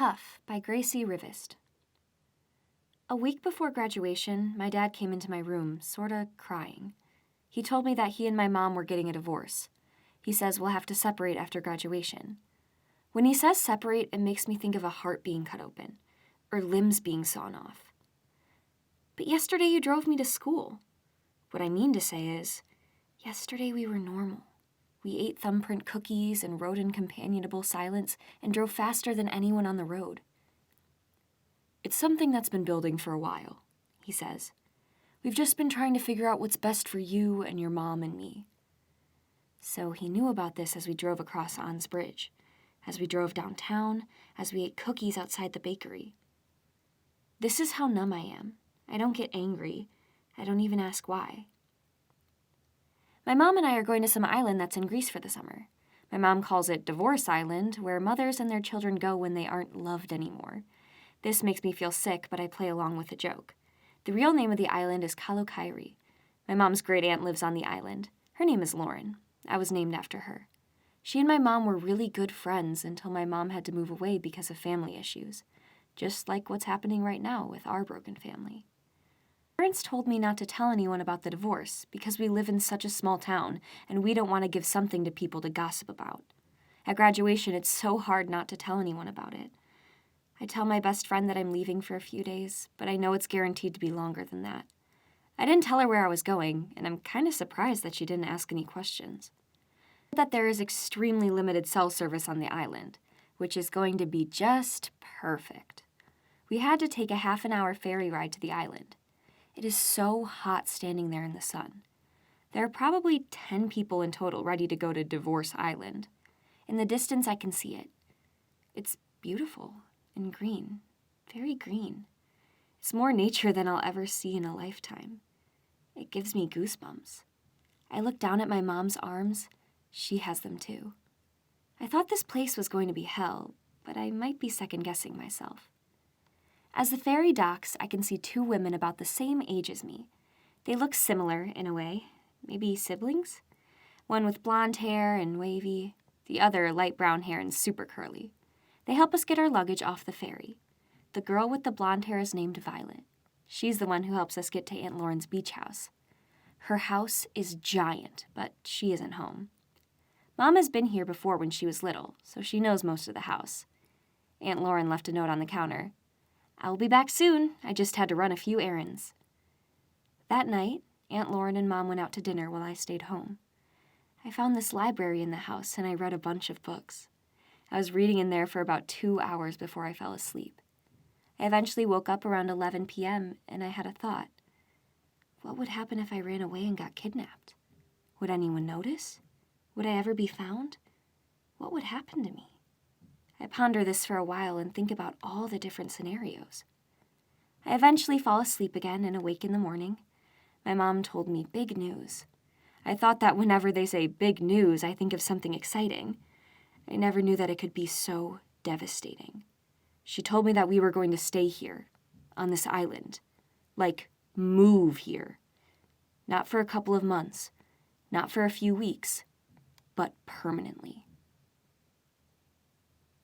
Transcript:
Tough by Gracey, Rivest. A week before graduation, my dad came into my room, sorta crying. He told me that he and my mom were getting a divorce. He says we'll have to separate after graduation. When he says separate, it makes me think of a heart being cut open, or limbs being sawn off. But yesterday you drove me to school. What I mean to say is, yesterday we were normal. We ate thumbprint cookies and rode in companionable silence and drove faster than anyone on the road. It's something that's been building for a while, he says. We've just been trying to figure out what's best for you and your mom and me. So he knew about this as we drove across On's Bridge, as we drove downtown, as we ate cookies outside the bakery. This is how numb I am. I don't get angry. I don't even ask why. My mom and I are going to some island that's in Greece for the summer. My mom calls it Divorce Island, where mothers and their children go when they aren't loved anymore. This makes me feel sick, but I play along with the joke. The real name of the island is Kalokairi. My mom's great aunt lives on the island. Her name is Lauren. I was named after her. She and my mom were really good friends until my mom had to move away because of family issues, just like what's happening right now with our broken family. Parents told me not to tell anyone about the divorce because we live in such a small town and we don't want to give something to people to gossip about. At graduation, it's so hard not to tell anyone about it. I tell my best friend that I'm leaving for a few days, but I know it's guaranteed to be longer than that. I didn't tell her where I was going, and I'm kind of surprised that she didn't ask any questions. That there is extremely limited cell service on the island, which is going to be just perfect. We had to take a half-an-hour ferry ride to the island. It is so hot standing there in the sun. There are probably 10 people in total ready to go to Divorce Island. In the distance, I can see it. It's beautiful and green, very green. It's more nature than I'll ever see in a lifetime. It gives me goosebumps. I look down at my mom's arms. She has them too. I thought this place was going to be hell, but I might be second-guessing myself. As the ferry docks, I can see two women about the same age as me. They look similar in a way, maybe siblings? One with blonde hair and wavy, the other light brown hair and super curly. They help us get our luggage off the ferry. The girl with the blonde hair is named Violet. She's the one who helps us get to Aunt Lauren's beach house. Her house is giant, but she isn't home. Mom has been here before when she was little, so she knows most of the house. Aunt Lauren left a note on the counter. I will be back soon. I just had to run a few errands. That night, Aunt Lauren and Mom went out to dinner while I stayed home. I found this library in the house and I read a bunch of books. I was reading in there for about 2 hours before I fell asleep. I eventually woke up around 11 p.m. and I had a thought. What would happen if I ran away and got kidnapped? Would anyone notice? Would I ever be found? What would happen to me? I ponder this for a while and think about all the different scenarios. I eventually fall asleep again and awake in the morning. My mom told me big news. I thought that whenever they say big news, I think of something exciting. I never knew that it could be so devastating. She told me that we were going to stay here, on this island. Like, move here. Not for a couple of months, not for a few weeks, but permanently.